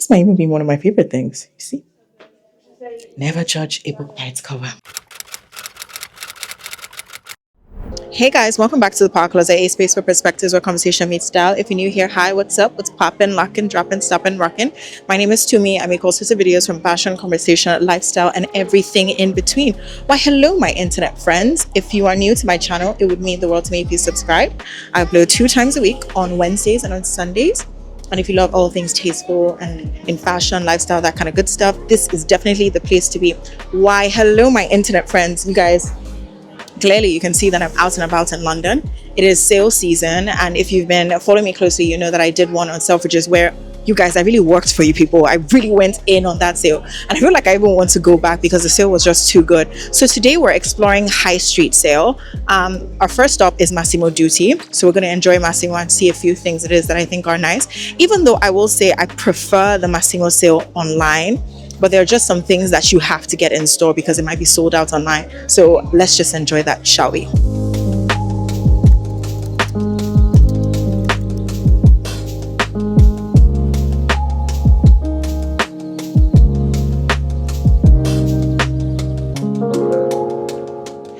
This might even be one of my favorite things. You see? Never judge a book by its cover. Hey guys, welcome back to the Park Closet, a space for perspectives where conversation meets style. If you're new here, hi, what's up? What's poppin', lockin', droppin', stoppin', rockin'? My name is Tumi. I make all sorts of videos from fashion, conversation, lifestyle, and everything in between. Why, hello, my internet friends. If you are new to my channel, it would mean the world to me if you subscribe. I upload 2 times a week on Wednesdays and on Sundays. And if you love all things tasteful and in fashion, lifestyle, that kind of good stuff, this is definitely the place to be. Why, hello, my internet friends. You guys, clearly you can see that I'm out and about in London. It is sale season, and if you've been following me closely, you know that I did one on Selfridges where, you guys, I really worked for you people. I really went in on that sale, and I feel like I even want to go back because the sale was just too good. So today we're exploring high street sale. Our first stop is Massimo Dutti, so we're going to enjoy Massimo and see a few things it is that I think are nice, even though I will say I prefer the Massimo sale online. But there are just some things that you have to get in store because it might be sold out online. So let's just enjoy that, shall we?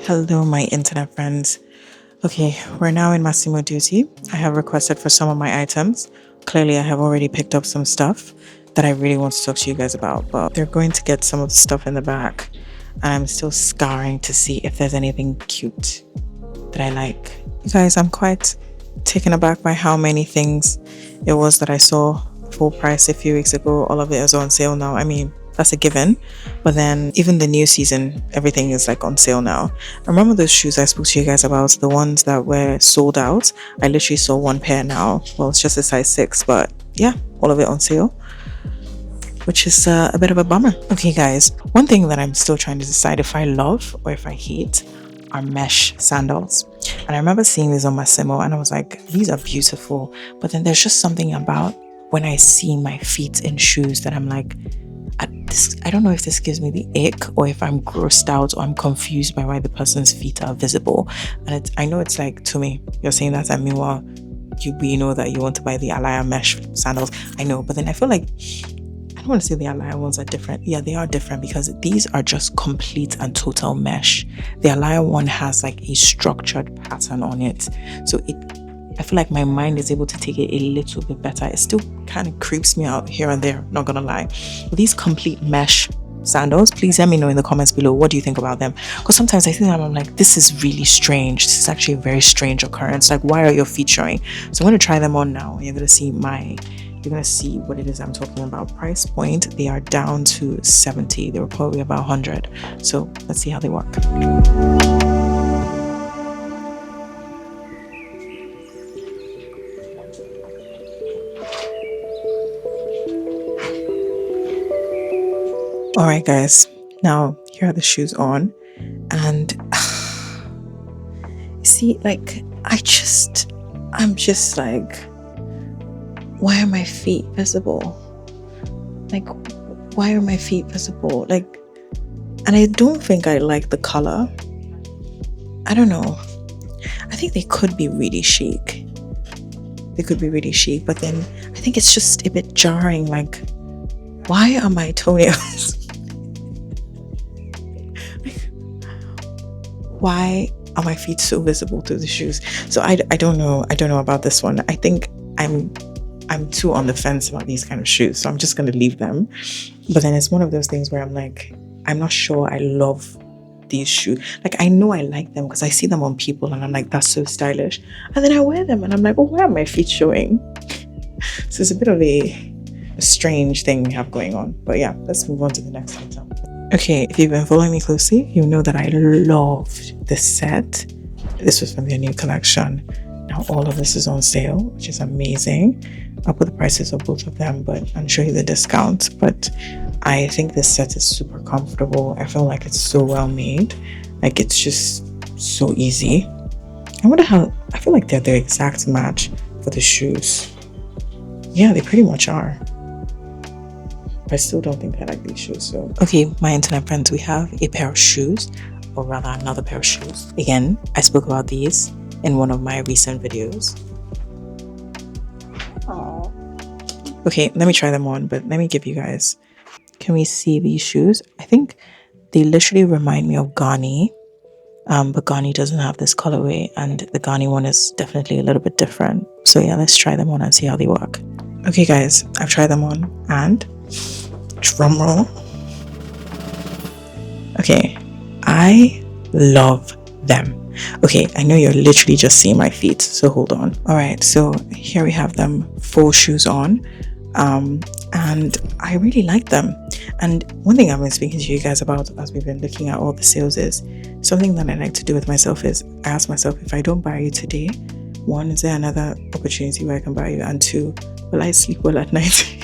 Hello, my internet friends. Okay, we're now in Massimo Dutti. I have requested for some of my items. Clearly, I have already picked up some stuff that I really want to talk to you guys about, but they're going to get some of the stuff in the back, and I'm still scouring to see if there's anything cute that I like. You guys, I'm quite taken aback by how many things it was that I saw full price a few weeks ago. All of it is on sale now. I mean, that's a given, but then even the new season, everything is like on sale now. I remember those shoes I spoke to you guys about, the ones that were sold out. I literally saw one pair now. Well, it's just a size 6, but yeah, all of it on sale, which is a bit of a bummer. Okay guys, one thing that I'm still trying to decide if I love or if I hate are mesh sandals. And I remember seeing these on Massimo and I was like, these are beautiful, but then there's just something about when I see my feet in shoes that I'm like, I don't know if this gives me the ick or if I'm grossed out or I'm confused by why the person's feet are visible. And I know it's like, to me, you're saying that, and meanwhile we know that you want to buy the Alaya mesh sandals. I know, but then I feel like I don't want to say the Alaya ones are different. Yeah, they are different because these are just complete and total mesh. The Alaya one has like a structured pattern on it. So I feel like my mind is able to take it a little bit better. It still kind of creeps me out here and there, not gonna lie. But these complete mesh sandals, please let me know in the comments below, what do you think about them? Because sometimes I think that I'm like, this is really strange. This is actually a very strange occurrence. Like, why are your feet showing? So I'm going to try them on now. You're going to see what it is I'm talking about. Price point, they are down to 70. They were probably about 100. So let's see how they work. All right, guys, now here are the shoes on, and see, like, I'm just like, why are my feet visible? Like, why are my feet visible? Like, and I don't think I like the color. I don't know. I think they could be really chic. But then I think it's just a bit jarring. Like, why are my toenails? Why are my feet so visible through the shoes? So I don't know about this one. I think I'm too on the fence about these kind of shoes, so I'm just going to leave them. But then it's one of those things where I'm like, I'm not sure I love these shoes. Like, I know I like them because I see them on people and I'm like, that's so stylish. And then I wear them and I'm like, oh, why are my feet showing? So it's a bit of a strange thing we have going on. But yeah, let's move on to the next item. Okay, if you've been following me closely, you know that I loved this set. This was from their new collection. Now all of this is on sale, which is amazing. I'll put the prices of both of them, and show you the discount. But I think this set is super comfortable. I feel like it's so well made. Like, it's just so easy. I feel like they're the exact match for the shoes. Yeah, they pretty much are. I still don't think I like these shoes. So okay, my internet friends, we have a pair of shoes, or rather another pair of shoes. Again, I spoke about these in one of my recent videos. Okay, let me try them on, but let me give you guys. Can we see these shoes? I think they literally remind me of Ghani. But Ghani doesn't have this colorway, and the Ghani one is definitely a little bit different. So yeah, let's try them on and see how they work. Okay guys, I've tried them on, and drum roll. Okay, I love them. Okay, I know you're literally just seeing my feet, so hold on. All right, so here we have them, full shoes on, and I really like them. And one thing I've been speaking to you guys about as we've been looking at all the sales is something that I like to do with myself is I ask myself, if I don't buy you today, one, is there another opportunity where I can buy you? And two, will I sleep well at night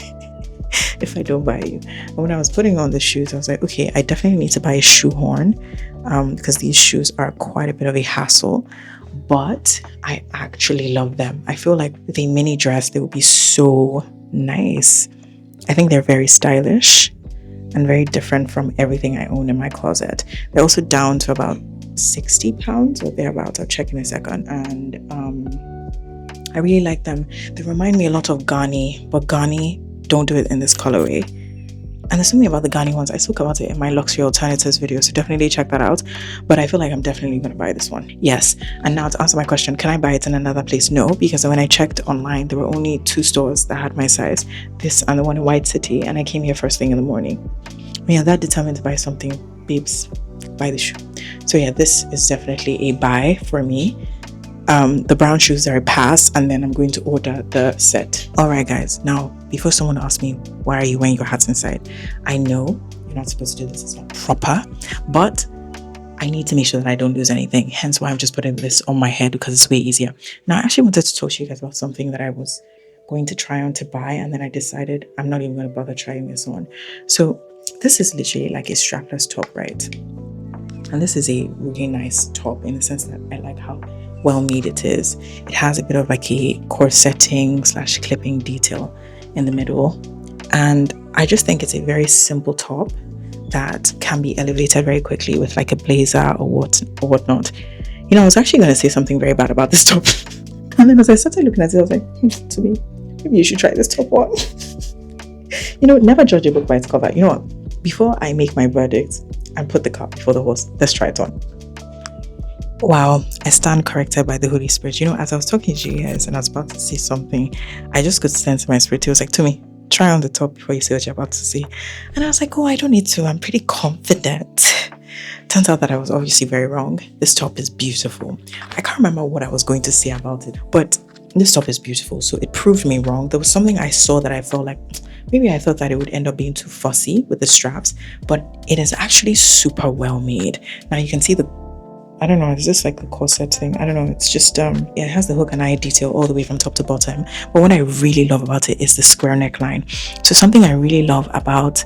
if I don't buy you? And when I was putting on the shoes, I was like, okay, I definitely need to buy a shoehorn because these shoes are quite a bit of a hassle, but I actually love them. I feel like with a mini dress, they would be so nice. I think they're very stylish and very different from everything I own in my closet. They're also down to about 60 pounds or thereabouts. I'll check in a second. And I really like them. They remind me a lot of Ghani, but Ghani don't do it in this colorway. And there's something about the Ghani ones. I spoke about it in my luxury alternatives video, so definitely check that out. But I feel like I'm definitely going to buy this one. Yes. And now to answer my question, can I buy it in another place? No, because when I checked online, there were only 2 stores that had my size. This and the one in White City, and I came here first thing in the morning. Yeah, that determined to buy something, babes, buy the shoe. So yeah, this is definitely a buy for me. The brown shoes are a pass, and then I'm going to order the set. All right, guys. Now, before someone asks me, why are you wearing your hats inside? I know you're not supposed to do this. It's not proper, but I need to make sure that I don't lose anything. Hence why I'm just putting this on my head because it's way easier. Now, I actually wanted to talk to you guys about something that I was going to try on to buy, and then I decided I'm not even going to bother trying this on. So this is literally like a strapless top, right? And this is a really nice top in the sense that I like how well made it is. It has a bit of like a corsetting / clipping detail in the middle, and I just think it's a very simple top that can be elevated very quickly with like a blazer or whatnot. You know, I was actually going to say something very bad about this top, and then as I started looking at it, I was like, to me, maybe you should try this top on. You know, never judge a book by its cover. You know what? Before I make my verdict and put the cart before the horse, let's try it on. Wow, I stand corrected by the Holy Spirit. You know, as I was talking to you guys and I was about to say something, I just could sense my spirit. It was like, to me, try on the top before you say what you're about to say. And I was like, oh, I don't need to. I'm pretty confident. Turns out that I was obviously very wrong. This top is beautiful. I can't remember what I was going to say about it, but this top is beautiful. So it proved me wrong. There was something I saw that I felt like, maybe I thought that it would end up being too fussy with the straps, but it is actually super well made. Now you can see I don't know, is this like the corset thing? I don't know. It's just, it has the hook and eye detail all the way from top to bottom. But what I really love about it is the square neckline. So something I really love about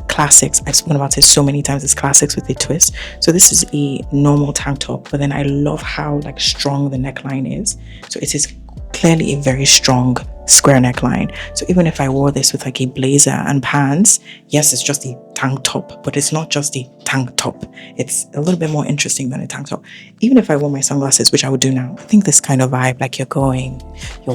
classics, I've spoken about it so many times, is classics with a twist. So this is a normal tank top, but then I love how like strong the neckline is. So it is clearly a very strong square neckline. So even if I wore this with like a blazer and pants, yes, it's just a tank top, but it's not just a tank top. It's a little bit more interesting than a tank top. Even if I wore my sunglasses, which I would do now, I think this kind of vibe, like you're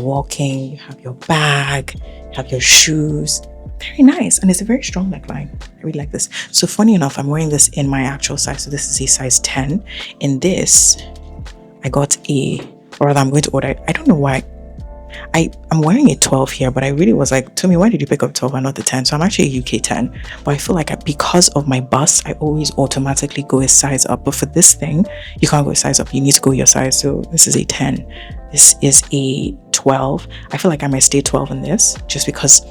walking, you have your bag, you have your shoes, very nice. And it's a very strong neckline. I really like this. So funny enough, I'm wearing this in my actual size. So this is a size 10. In this, I got I'm going to order, I don't know why. I'm wearing a 12 here, but I really was like, Tommy, why did you pick up 12 and not the 10? So I'm actually a UK 10, but I feel like because of my bust, I always automatically go a size up. But for this thing, you can't go a size up. You need to go your size. So this is a 10. This is a 12. I feel like I might stay 12 in this just because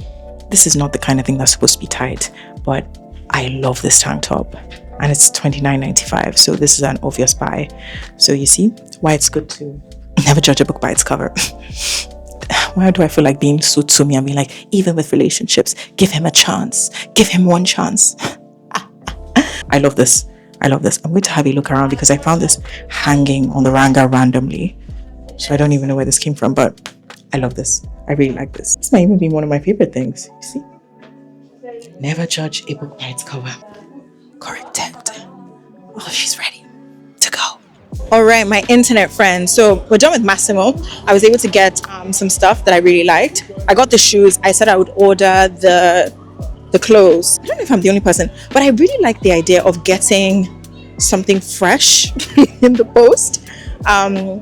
this is not the kind of thing that's supposed to be tight, but I love this tank top. And it's $29.95. So this is an obvious buy. So you see why it's good to never judge a book by its cover. Why do I feel like being so to me and being like, even with relationships, give him a chance. Give him one chance. I love this. I'm going to have a look around because I found this hanging on the hanger randomly. So I don't even know where this came from, but I love this. I really like this. This might even be one of my favorite things. You see? Never judge a book by its cover. Curated. Oh, she's ready to go. All right, my internet friends. So we're done with Massimo. I was able to get some stuff that I really liked. I got the shoes. I said I would order the clothes. I don't know if I'm the only person, but I really like the idea of getting something fresh in the post. I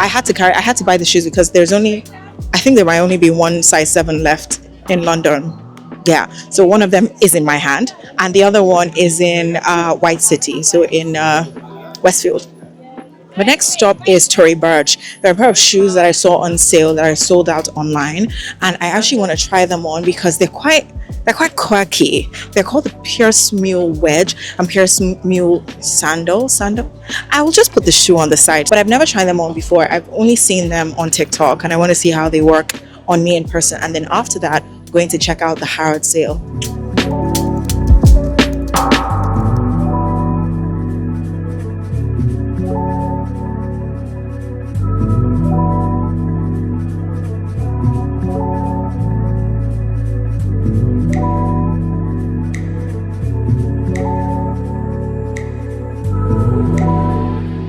had to buy the shoes because I think there might only be one size 7 left in London. Yeah, so one of them is in my hand, and the other one is in White City, so in Westfield. The next stop is Tory Burch. There are a pair of shoes that I saw on sale that are sold out online, and I actually want to try them on because they're quite quirky. They're called the Pierce Mule Wedge and Pierce Mule Sandal. I will just put the shoe on the side, but I've never tried them on before. I've only seen them on TikTok, and I want to see how they work on me in person. And then after that, I'm going to check out the Harrods sale.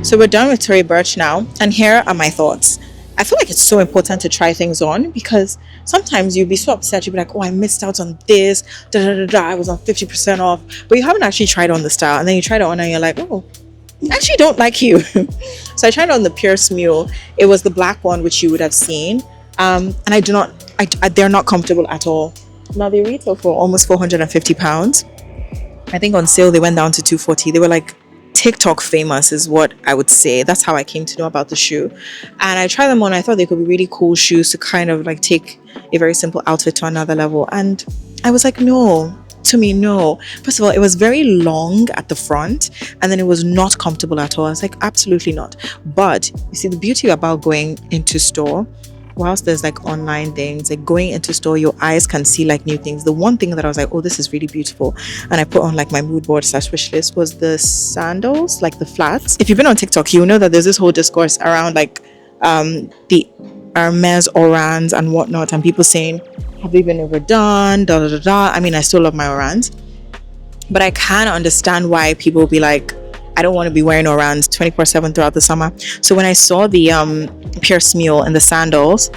So we're done with Tory Burch now, and here are my thoughts. I feel like it's so important to try things on because sometimes you'll be so upset, you'll be like, oh, I missed out on this, I was on 50% off, but you haven't actually tried on the style, and then you try it on and you're like, oh, I actually don't like you. So I tried on the Pierce Mule. It was the black one, which you would have seen, and they're not comfortable at all. Now they retail for almost £450. I think on sale they went down to £240. They were like TikTok famous is what I would say. That's how I came to know about the shoe. And I tried them on. I thought they could be really cool shoes to kind of like take a very simple outfit to another level. And I was like, no. To me, no. First of all, it was very long at the front, and then it was not comfortable at all. I was like, absolutely not. But you see, the beauty about going into store, whilst there's like online things, like going into store, your eyes can see like new things. The one thing that I was like, oh, this is really beautiful, and I put on like my mood board / wish list was the sandals, like the flats. If you've been on TikTok, you know that there's this whole discourse around like the Hermes Orans and whatnot, and people saying, have they been overdone, da da da da. I mean, I still love my Orans, but I can understand why people will be like, I don't want to be wearing Orans 24/7 throughout the summer. So when I saw the Pierce Mule and the sandals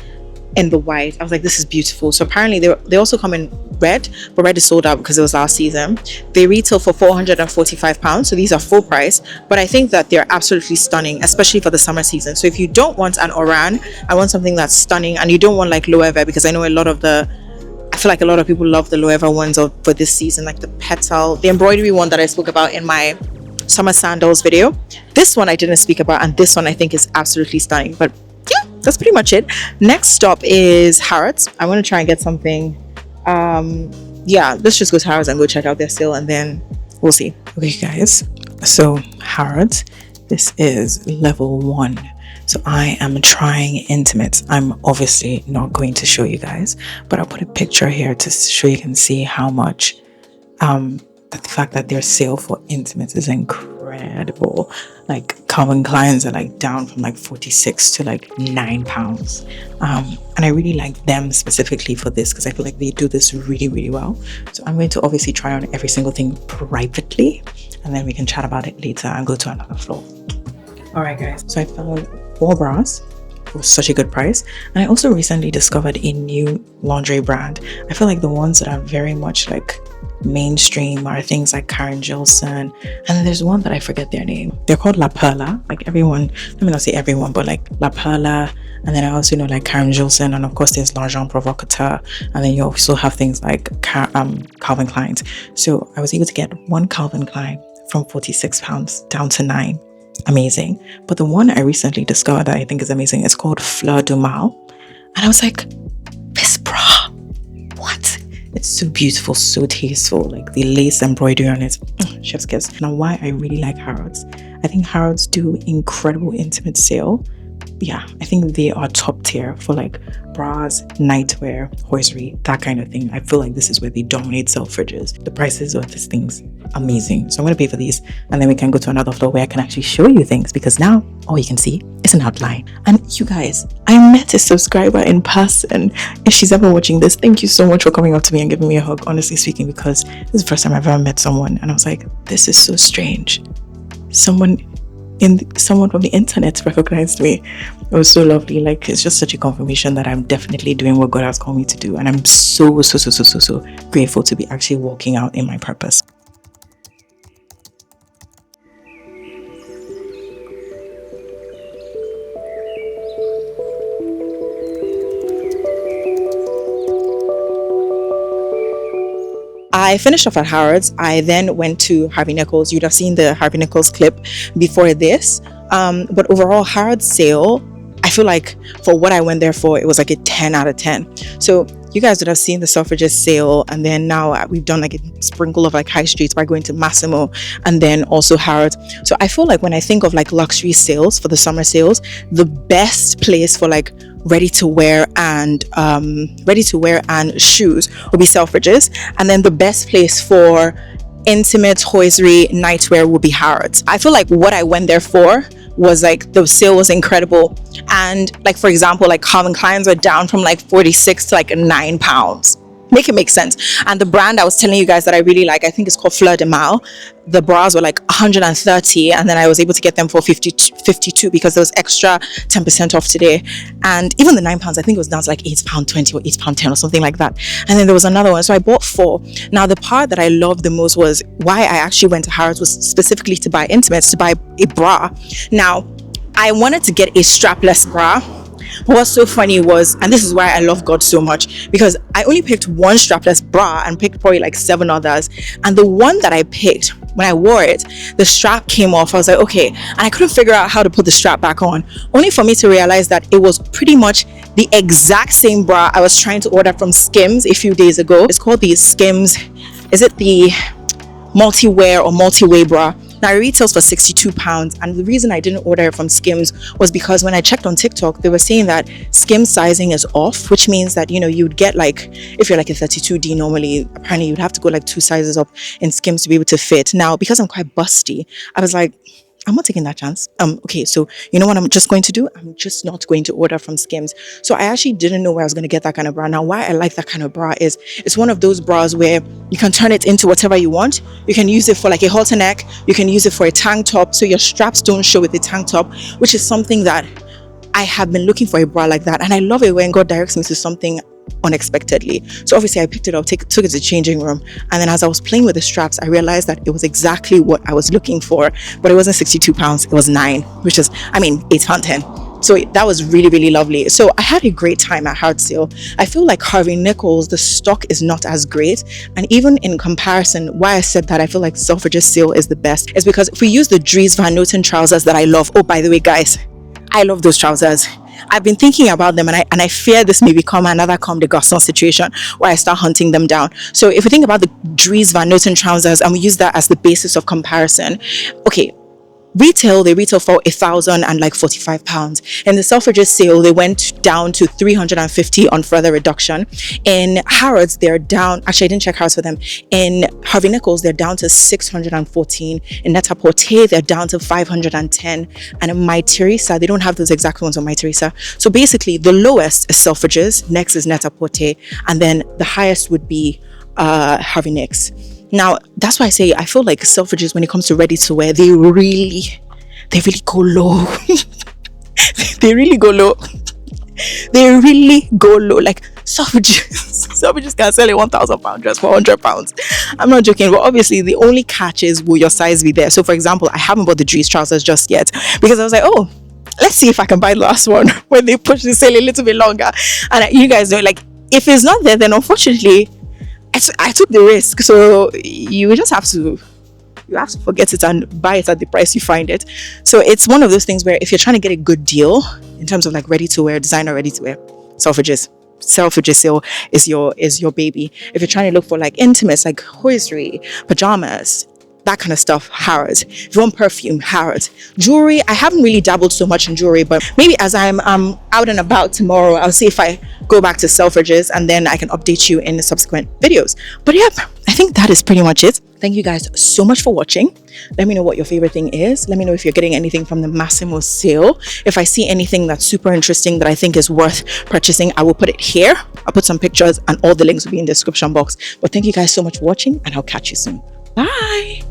in the white, I was like, this is beautiful. So apparently they also come in red, but red is sold out because it was last season. They retail for £445, so these are full price, but I think that they're absolutely stunning, especially for the summer season. So if you don't want an Oran, I want something that's stunning, and you don't want like Loewe, because I know I feel like a lot of people love the Loewe ones for this season, like the petal, the embroidery one that I spoke about in my summer sandals video. This one I didn't speak about, and this one I think is absolutely stunning. But yeah, that's pretty much it. Next stop is Harrods. I want to try and get something. Yeah, let's just go to Harrods and go check out their sale, and then we'll see. Okay guys, so Harrods, this is level 1. So I am trying intimates. I'm obviously not going to show you guys, but I'll put a picture here to show you can see how much the fact that their sale for intimates is incredible. Like Calvin Klein's are like down from like 46 to like £9. And I really like them specifically for this because I feel like they do this really, really well. So I'm going to obviously try on every single thing privately, and then we can chat about it later and go to another floor. All right guys, so I found 4 bras for such a good price, and I also recently discovered a new lingerie brand. I feel like the ones that are very much like mainstream are things like Karen Gilson, and then there's one that I forget their name. They're called La Perla. Like everyone, let me not say everyone, but like La Perla, and then I also know like Karen Gilson, and of course there's L'Argent Provocateur, and then you also have things like Calvin Klein's. So I was able to get one Calvin Klein from £46 down to £9. Amazing. But the one I recently discovered that I think is amazing is called Fleur du Mal, and I was like, this bra, what? It's so beautiful, so tasteful, like the lace embroidery on it, chef's kiss. Now why I really like Harrods, I think Harrods do incredible intimate sale. Yeah, I think they are top tier for like bras, nightwear, hosiery, that kind of thing. I feel like this is where they dominate Selfridges. The prices of these things, amazing. So I'm gonna pay for these, and then we can go to another floor where I can actually show you things, because now all you can see is an outline. And you guys, I met a subscriber in person. If she's ever watching this, thank you so much for coming up to me and giving me a hug, honestly speaking, because this is the first time I've ever met someone and I was like, this is so strange. Someone someone from the internet recognized me. It was so lovely. Like, it's just such a confirmation that I'm definitely doing what God has called me to do, and I'm so grateful to be actually walking out in my purpose. I finished off at Harrods. I then went to Harvey Nichols. You'd have seen the Harvey Nichols clip before this. But overall, Harrods sale, I feel like for what I went there for, it was like a 10 out of 10. So you guys would have seen the Suffragist sale, and then now we've done like a sprinkle of like high streets by going to Massimo and then also Harrods. So I feel like when I think of like luxury sales for the summer sales, the best place for like ready to wear and shoes will be Selfridges, and then the best place for intimate hosiery nightwear will be Harrods. I feel like what I went there for was like the sale was incredible, and like for example, like Calvin Klein's are down from like 46 to like £9. Make it make sense. And the brand I was telling you guys that I really like, I think it's called Fleur de Mal. The bras were like 130, and then I was able to get them for 52 because there was extra 10% off today. And even the £9, I think it was down to like £8.20 or £8.10 or something like that. And then there was another one, so I bought 4. Now the part that I loved the most was why I actually went to Harrods was specifically to buy intimates, to buy a bra. Now I wanted to get a strapless bra. But what's so funny was, and this is why I love God so much, because I only picked one strapless bra and picked probably like 7 others, and the one that I picked, when I wore it, the strap came off. I was like, okay, and I couldn't figure out how to put the strap back on, only for me to realize that it was pretty much the exact same bra I was trying to order from Skims a few days ago. It's called the Skims, is it the multi-wear or multi-way bra? Now it retails for £62, and the reason I didn't order it from Skims was because when I checked on TikTok, they were saying that Skims sizing is off, which means that, you know, you'd get like, if you're like a 32D normally, apparently you'd have to go like 2 sizes up in Skims to be able to fit. Now, because I'm quite busty, I was like, I'm not taking that chance. Okay, so you know what I'm just going to do? I'm just not going to order from Skims. So I actually didn't know where I was going to get that kind of bra. Now, why I like that kind of bra is it's one of those bras where you can turn it into whatever you want. You can use it for like a halter neck. You can use it for a tank top, so your straps don't show with the tank top, which is something that I have been looking for, a bra like that. And I love it when God directs me to something unexpectedly. So obviously I picked it up, took it to the changing room, and then as I was playing with the straps, I realized that it was exactly what I was looking for, but it wasn't £62, it was 9, which is, £8.10. So that was really lovely. So I had a great time at Harrods sale. I feel like Harvey Nichols, the stock is not as great, and even in comparison, why I said that I feel like Selfridges sale is the best is because if we use the Dries Van Noten trousers that I love, oh, by the way guys, I love those trousers. I've been thinking about them, and I fear this may become another Comme des Garçons situation where I start hunting them down. So if we think about the Dries Van Noten trousers and we use that as the basis of comparison, okay, they retail for £1,045. In the Selfridges sale, they went down to £350 on further reduction. In Harrods, they're down. Actually, I didn't check Harrods for them. In Harvey Nichols, they're down to £614. In Net-a-Porter, they're down to £510. And in My Teresa, they don't have those exact ones on My Teresa. So basically, the lowest is Selfridges, next is Net-a-Porter, and then the highest would be Harvey Nicks. Now, that's why I say I feel like Selfridges, when it comes to ready to wear, they really go low. They really go low. They really go low. Like Selfridges can sell a £1,000 dress for £100. I'm not joking, but obviously the only catch is will your size be there. So for example, I haven't bought the Dries trousers just yet because I was like, oh, let's see if I can buy the last one when they push the sale a little bit longer. And you guys know, like, if it's not there, then unfortunately I took the risk. So you just have to forget it and buy it at the price you find it. So it's one of those things where if you're trying to get a good deal in terms of like ready to wear, designer ready to wear, Selfridges sale is your baby. If you're trying to look for like intimates, like hosiery, pajamas, that kind of stuff, Harrods. If you want perfume, Harrods. Jewelry, I haven't really dabbled so much in jewelry, but maybe as I'm out and about tomorrow, I'll see if I go back to Selfridges and then I can update you in the subsequent videos. But yep, I think that is pretty much it. Thank you guys so much for watching. Let me know what your favorite thing is. Let me know if you're getting anything from the Massimo sale. If I see anything that's super interesting that I think is worth purchasing, I will put it here. I'll put some pictures and all the links will be in the description box. But thank you guys so much for watching, and I'll catch you soon. Bye.